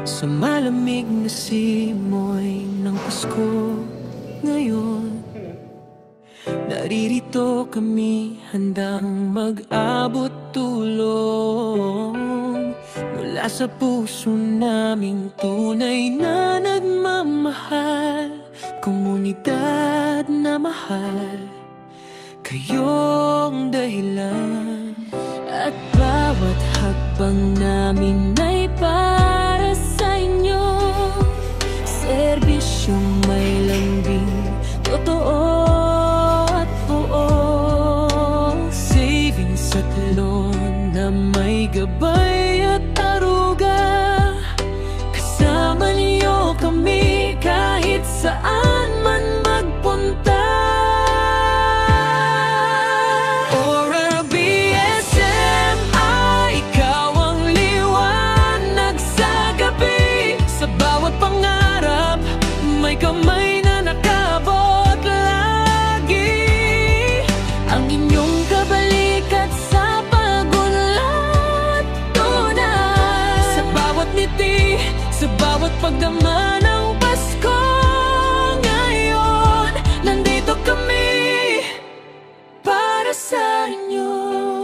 Sa malamig na simoy ng Pasko ngayon, naririto kami handang mag-abot tulong mula sa puso naming tunay na nagmamahal. Komunidad na mahal, kayong dahilan. At bawat hakbang namin ay para sa inyo. Serbisyong may lambing, totoo at buo. Savings at loan na may gabay at aruga. Kasama niyo kami kahit saan man magpunta. Kamay na nakabot lagi, ang inyong kabalikat sa pagunlad tunay. Sa bawat ngiti, sa bawat pagdama ng Pasko ngayon, nandito kami para sa inyo.